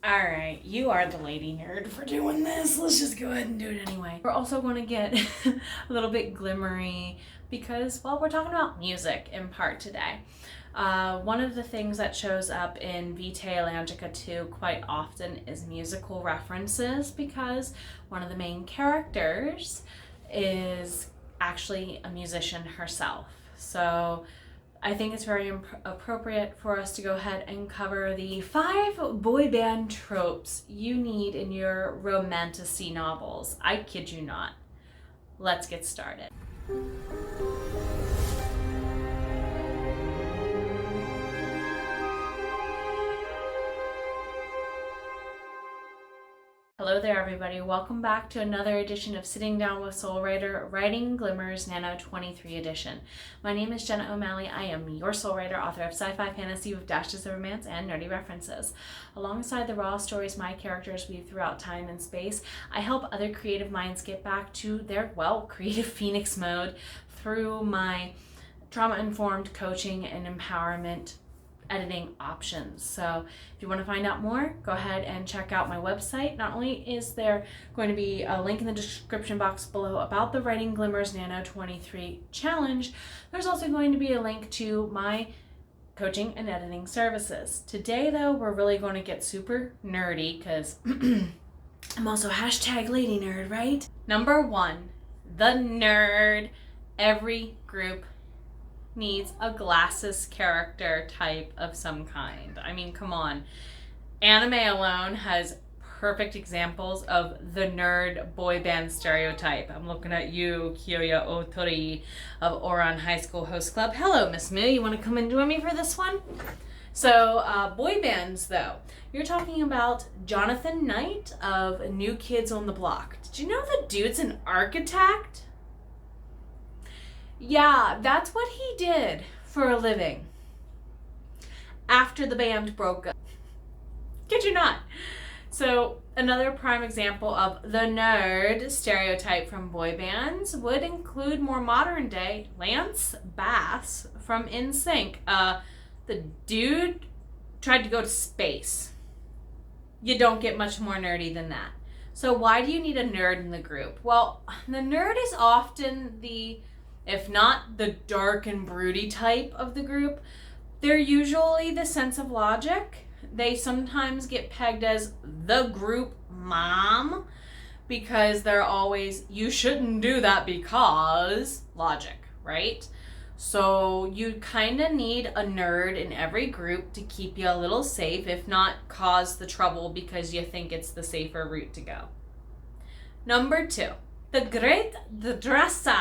Alright, you are the lady nerd for doing this. Let's just go ahead and do it anyway. We're also going to get a little bit glimmery because, well, we're talking about music in part today. One of the things that shows up in Vitae Elangica 2 quite often is musical references because one of the main characters is actually a musician herself. So I think it's very appropriate for us to go ahead and cover the 5 boy band tropes you need in your Romantasy novels. I kid you not. Let's get started. Hello there everybody, welcome back to another edition of Sitting Down with Soul Writer, Writing Glimmers Nano 23 edition. My name is Jenna O'Malley. I am your soul writer, author of sci-fi fantasy with dashes of romance and nerdy references. Alongside the raw stories my characters weave throughout time and space, I help other creative minds get back to their, creative phoenix mode through my trauma-informed coaching and empowerment editing options. So if you want to find out more, go ahead and check out my website. Not only is there going to be a link in the description box below about the Writing Glimmers Nano 23 challenge, there's also going to be a link to my coaching and editing services. Today though, we're really going to get super nerdy because I'm also hashtag lady nerd, right? Number 1, the nerd. Every group needs a glasses character type of some kind. I mean, come on. Anime alone has perfect examples of the nerd boy band stereotype. I'm looking at you, Kiyoya Otori of Oran High School Host Club. Hello, Miss Moo. You want to come and join me for this one? So, boy bands, though. You're talking about Jonathan Knight of New Kids on the Block. Did you know the dude's an architect? Yeah, that's what he did for a living after the band broke up. Kid you not. So another prime example of the nerd stereotype from boy bands would include more modern day Lance Bass from NSYNC. The dude tried to go to space. You don't get much more nerdy than that. So why do you need a nerd in the group? Well, the nerd is often if not the dark and broody type of the group, they're usually the sense of logic. They sometimes get pegged as the group mom because they're always, you shouldn't do that because logic, right? So you kind of need a nerd in every group to keep you a little safe, if not cause the trouble because you think it's the safer route to go. Number 2, the great dresser.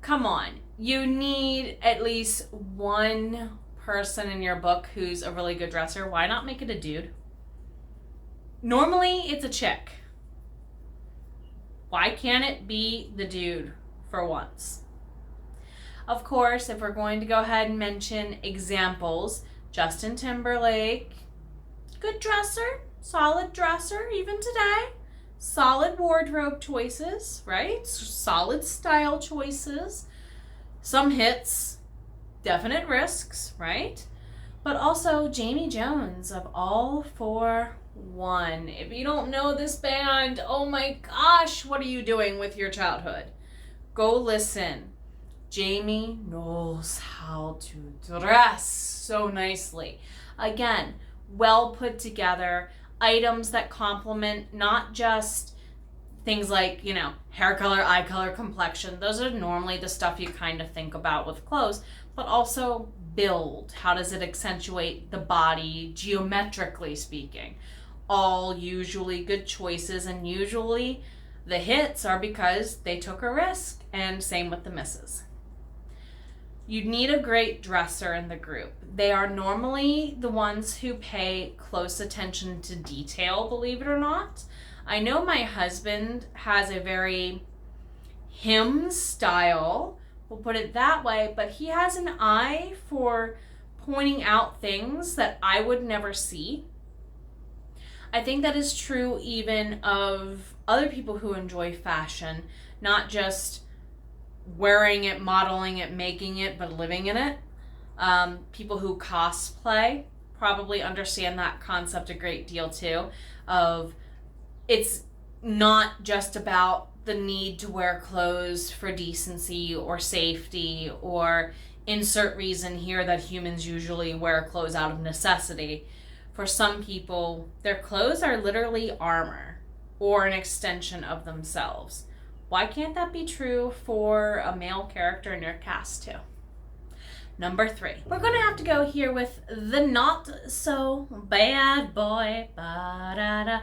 Come on, you need at least one person in your book who's a really good dresser. Why not make it a dude? Normally it's a chick. Why can't it be the dude for once? Of course, if we're going to go ahead and mention examples, Justin Timberlake, good dresser, solid dresser even today. Solid wardrobe choices, right? Solid style choices. Some hits, definite risks, right? But also Jamie Jones of All for One. If you don't know this band, oh my gosh, what are you doing with your childhood? Go listen. Jamie knows how to dress so nicely. Again, well put together. Items that complement not just things like, hair color, eye color, complexion. Those are normally the stuff you kind of think about with clothes, but also build. How does it accentuate the body, geometrically speaking? All usually good choices, and usually the hits are because they took a risk, and same with the misses. You need a great dresser in the group. They are normally the ones who pay close attention to detail, believe it or not. I know my husband has a very him style, we'll put it that way, but he has an eye for pointing out things that I would never see. I think that is true even of other people who enjoy fashion, not just wearing it, modeling it, making it, but living in it. People who cosplay, probably understand that concept a great deal too, of it's not just about the need to wear clothes for decency or safety or insert reason here that humans usually wear clothes out of necessity. For some people, their clothes are literally armor or an extension of themselves. Why can't that be true for a male character in your cast too? Number 3. We're going to have to go here with the not so bad boy. Ba-da-da.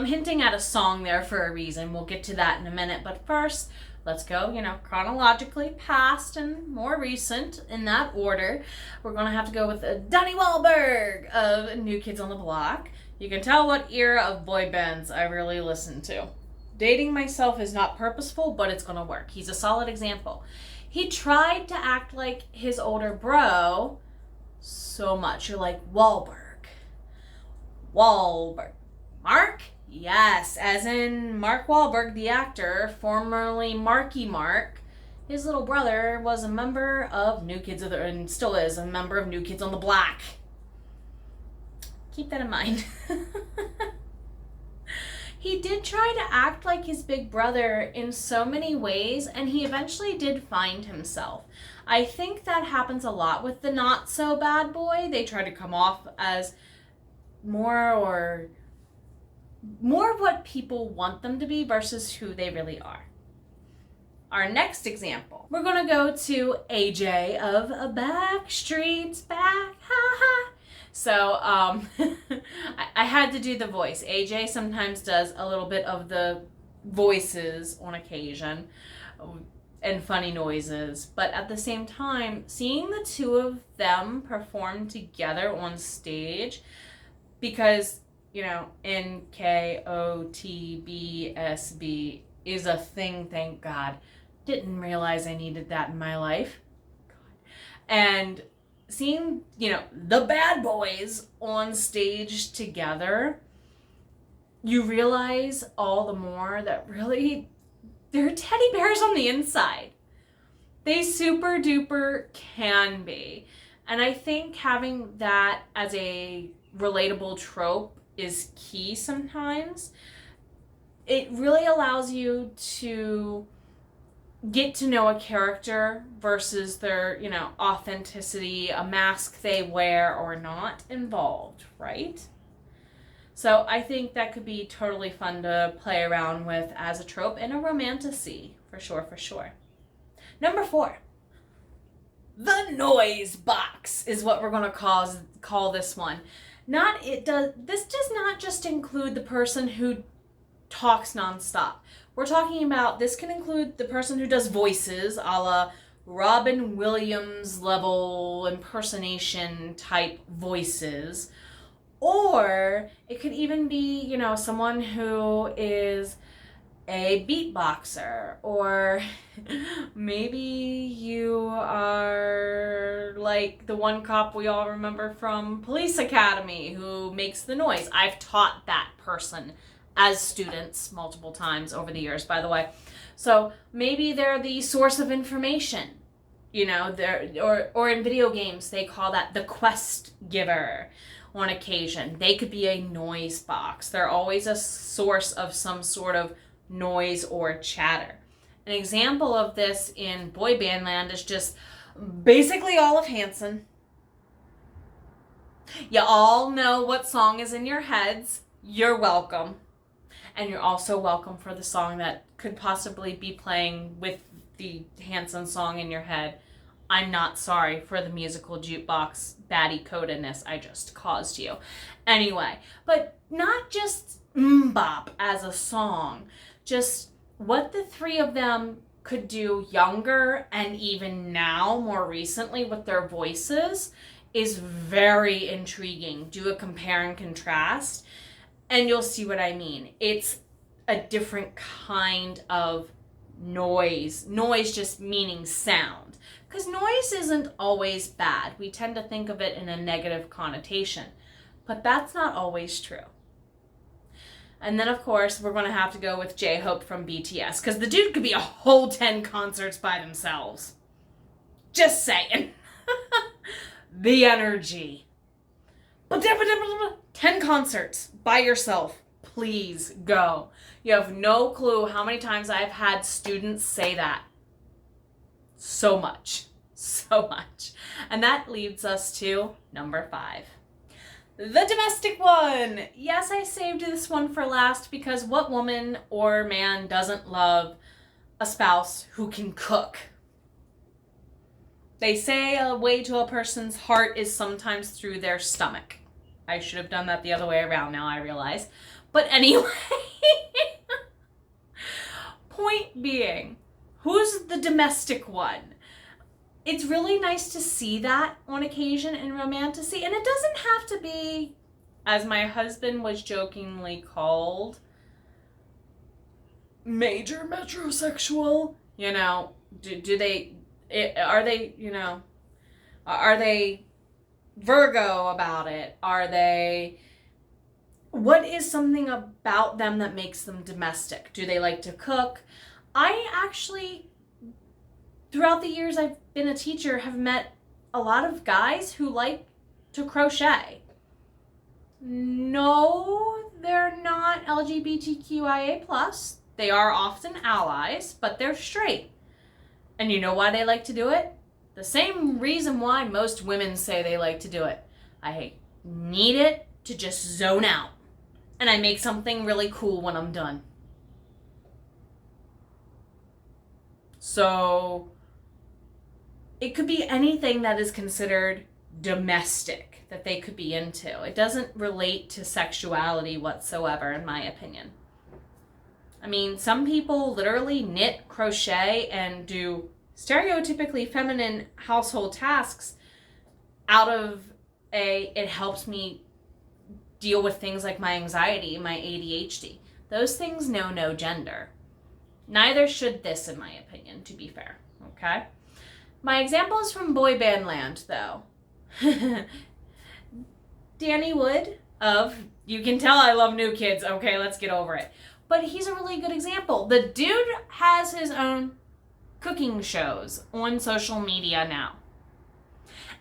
Hinting at a song there for a reason. We'll get to that in a minute. But first, let's go, chronologically past and more recent in that order. We're going to have to go with Donnie Wahlberg of New Kids on the Block. You can tell what era of boy bands I really listen to. Dating myself is not purposeful, but it's going to work. He's a solid example. He tried to act like his older bro so much. You're like, Wahlberg. Mark? Yes, as in Mark Wahlberg, the actor, formerly Marky Mark. His little brother was a member of New Kids and still is a member of New Kids on the Block. Keep that in mind. He did try to act like his big brother in so many ways, and he eventually did find himself. I think that happens a lot with the not so bad boy. They try to come off as more what people want them to be versus who they really are. Our next example, we're going to go to AJ of Backstreet's Back. Ha ha. So I had to do the voice. AJ sometimes does a little bit of the voices on occasion and funny noises. But at the same time, seeing the two of them perform together on stage, because, NKOTBSB is a thing, thank God. Didn't realize I needed that in my life. And seeing, the bad boys on stage together, you realize all the more that really they're teddy bears on the inside. They super duper can be. And I think having that as a relatable trope is key sometimes. It really allows you to get to know a character versus their, authenticity, a mask they wear or not involved, right? So I think that could be totally fun to play around with as a trope in a romantasy, for sure. Number 4. The noise box is what we're going to call this one. This does not just include the person who talks nonstop. We're talking about, this can include the person who does voices, a la Robin Williams level impersonation type voices. Or it could even be, someone who is a beatboxer, or maybe you are like the one cop we all remember from Police Academy who makes the noise. I've taught that person as students multiple times over the years, by the way. So maybe they're the source of information, or in video games, they call that the quest giver on occasion. They could be a noise box. They're always a source of some sort of noise or chatter. An example of this in boy band land is just basically all of Hanson. You all know what song is in your heads. You're welcome. And you're also welcome for the song that could possibly be playing with the Hanson song in your head. I'm not sorry for the musical jukebox baddie codedness I just caused you. Anyway, but not just bop as a song, just what the three of them could do younger and even now, more recently, with their voices is very intriguing. Do a compare and contrast, and you'll see what I mean. It's a different kind of noise. Noise just meaning sound. Because noise isn't always bad. We tend to think of it in a negative connotation. But that's not always true. And then, of course, we're going to have to go with J-Hope from BTS. Because the dude could be a whole 10 concerts by themselves. Just saying. The energy. 10 concerts by yourself. Please go. You have no clue how many times I've had students say that. So much. So much. And that leads us to number 5. The domestic one. Yes, I saved this one for last because what woman or man doesn't love a spouse who can cook? They say a way to a person's heart is sometimes through their stomach. I should have done that the other way around now, I realize. But anyway, point being, who's the domestic one? It's really nice to see that on occasion in Romantasy, and it doesn't have to be, as my husband was jokingly called, major metrosexual. You know, are they Virgo about it? What is something about them that makes them domestic? Do they like to cook? I actually, throughout the years I've been a teacher, have met a lot of guys who like to crochet. No, they're not LGBTQIA+. They are often allies, but they're straight. And you know why they like to do it? The same reason why most women say they like to do it. I need it to just zone out. And I make something really cool when I'm done. So it could be anything that is considered domestic that they could be into. It doesn't relate to sexuality whatsoever, in my opinion. I mean, some people literally knit, crochet, and do stereotypically feminine household tasks out of it helps me deal with things like my anxiety, my ADHD. Those things know no gender. Neither should this, in my opinion, to be fair. Okay? My example is from Boy Band Land, though. Danny Wood of, you can tell I love New Kids. Okay, let's get over it. But he's a really good example. The dude has his own cooking shows on social media now.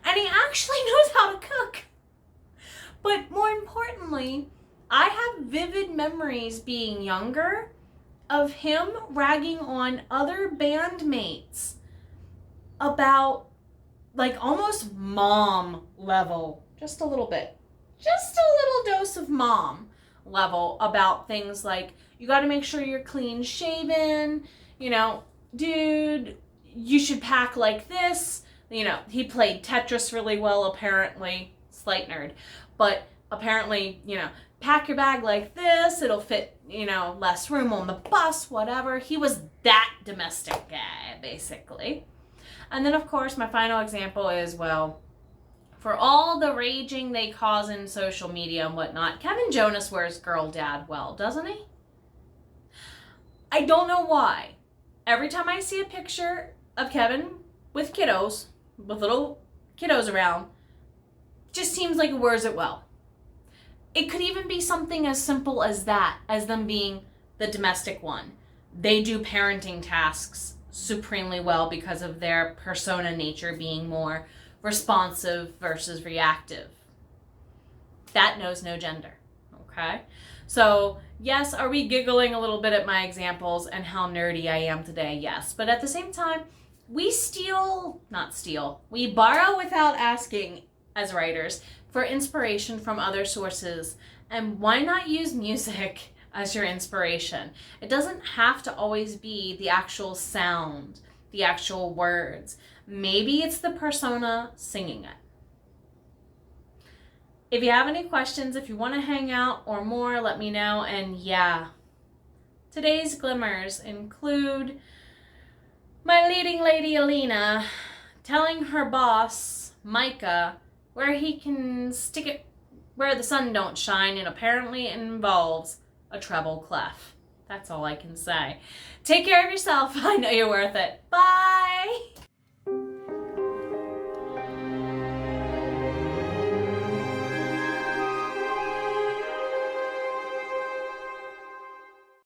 And he actually knows how to cook. But more importantly, I have vivid memories being younger of him ragging on other bandmates about, like, almost mom level, just a little bit, just a little dose of mom level about things like, you got to make sure you're clean shaven, you know, dude, you should pack like this. You know, he played Tetris really well, apparently, slight nerd, but apparently, you know, pack your bag like this, it'll fit, you know, less room on the bus, whatever. He was that domestic guy, basically. And then, of course, my final example is, well, for all the raging they cause in social media and whatnot, Kevin Jonas wears girl dad well, doesn't he? I don't know why. Every time I see a picture of Kevin with kiddos, with little kiddos around, just seems like he wears it well. It could even be something as simple as that, as them being the domestic one. They do parenting tasks supremely well because of their persona nature being more responsive versus reactive. That knows no gender, okay? So, yes, are we giggling a little bit at my examples and how nerdy I am today? Yes. But at the same time, we borrow without asking as writers for inspiration from other sources. And why not use music as your inspiration? It doesn't have to always be the actual sound, the actual words. Maybe it's the persona singing it. If you have any questions, if you want to hang out or more, let me know. And yeah, today's glimmers include my leading lady Alina telling her boss, Micah, where he can stick it where the sun don't shine, and apparently it involves a treble clef. That's all I can say. Take care of yourself. I know you're worth it. Bye!